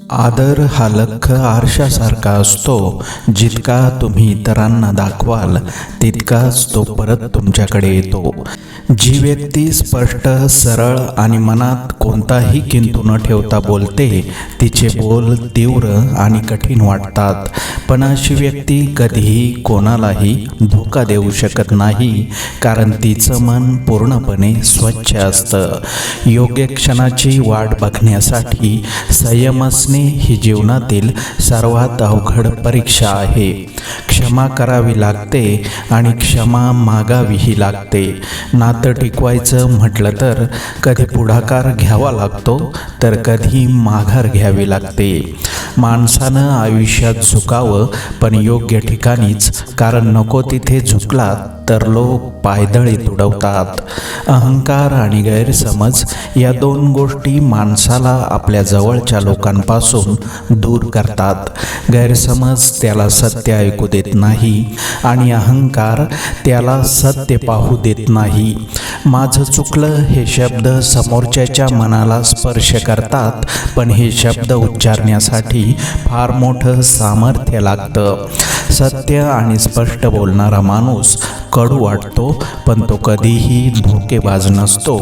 आदर हा लख्ख आरशासारखा असतो. जितका तुम्ही इतरांना दाखवाल तितकाच तो परत तुमच्याकडे येतो. जी व्यक्ती स्पष्ट, सरळ आणि मनात कोणताही किंतु न ठेवता बोलते, तिचे बोल तीव्र आणि कठीण वाटतात. पण अशी व्यक्ती कधीही कोणालाही धोका देऊ शकत नाही, कारण तिचं मन पूर्णपणे स्वच्छ असतं. योग्य क्षणाची वाट बघण्यासाठी संयम असणे ही जीवनातील सर्वात अवघड परीक्षा आहे. क्षमा करावी लागते आणि क्षमा मागावीही लागते. नातं टिकवायचं म्हटलं तर कधी पुढाकार घ्यावा लागतो, तर कधी माघार घ्यावी लागते. माणसानं आयुष्यात झुकावं, पण योग्य ठिकाणीच, कारण नको तिथे झुकला तर लोक पायदळी तुडवतात. अहंकार आणि गैरसमज या दोन गोष्टी माणसाला आपल्या जवळच्या लोकांपासून दूर करतात. गैरसमज त्याला सत्य ऐकू देत नाही आणि अहंकार त्याला सत्य पाहू देत नाही. माझं चुकलं हे शब्द समोरच्याच्या मनाला स्पर्श करतात, पण हे शब्द उच्चारण्यासाठी फार मोठं सामर्थ्य लागतं. सत्य आणि स्पष्ट बोलणारा माणूस कडू वाटतो, पण तो कधीही धोकेबाज नसतो.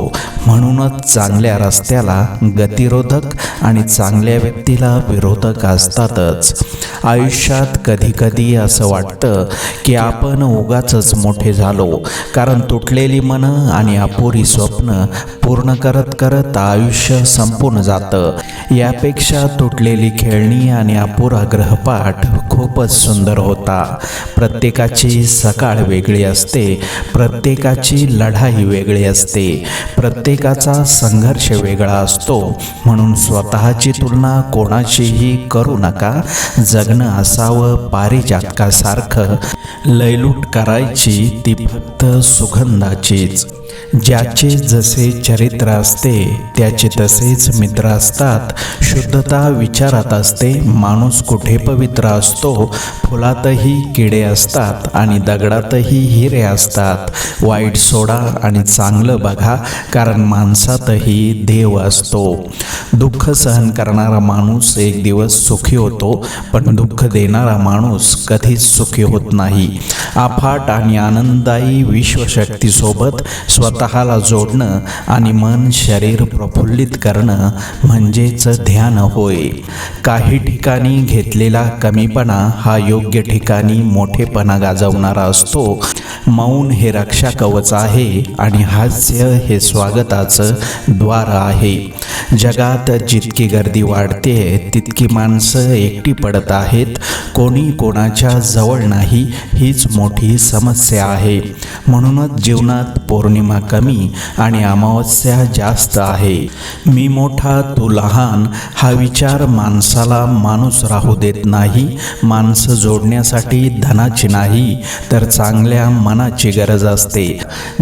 म्हणूनच चांगल्या रस्त्याला गतिरोधक आणि चांगल्या व्यक्तीला विरोधक असतातच. आयुष्यात कधीकधी असं वाटतं की आपण उगाचच मोठे झालो, कारण तुटलेली मनं आणि अपुरी स्वप्न पूर्ण करत करत आयुष्य संपून जातं. यापेक्षा तुटलेली खेळणी आणि अपुरा गृहपाठ खूपच सुंदर होता. प्रत्येकाची सकाळ वेगळी असते, प्रत्येकाची लढाई वेगळी असते, प्रत्येकाचा संघर्ष वेगळा असतो. म्हणून स्वतःची तुलना कोणाशीही करू नका. जगणं असावं पारिजातकासारखं, लयलूट करायची ती फक्त सुगंधाचीच. ज्याचे जसे चरित्र असते त्याचे तसेच मित्र असतात. शुद्धता विचारात असते. माणूस कुठे पवित्र असतो. फुलातही किडे असतात आणि दगडातही हिरे असतात. वाईट सोडा आणि चांगलं बघा, कारण माणसातही देव असतो. दुःख सहन करणारा माणूस एक दिवस सुखी होतो, पण दुःख देणारा माणूस कधीच सुखी होत नाही. अफाट आणि आनंददायी विश्वशक्तीसोबत स्वतःला जोडणं आणि मन शरीर प्रफुल्लित करणं म्हणजेच ध्यान होय. काही ठिकाणी घेतलेला कमीपणा हा योग्य ठिकाणी मोठेपणा गाजवणारा असतो. मौन हे रक्षा कवच आहे आणि हास्य हे स्वागताचं द्वार आहे. जगात जितकी गर्दी वाढते तितकी माणसं एकटी पडत आहेत. कोणी कोणाच्या जवळ नाही, हीच मोठी समस्या आहे. म्हणूनच जीवनात पौर्णिमा कमी आणि अमावस्या जास्त आहे. मी मोठा तू लहान हा विचार माणसाला माणूस राहू देत नाही. माणसं जोडण्यासाठी धनाची नाही, तर चांगल्या मनाची गरज असते.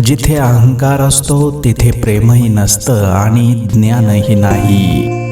जिथे अहंकार असतो तिथे प्रेमही नसतं आणि ज्ञानही नाही.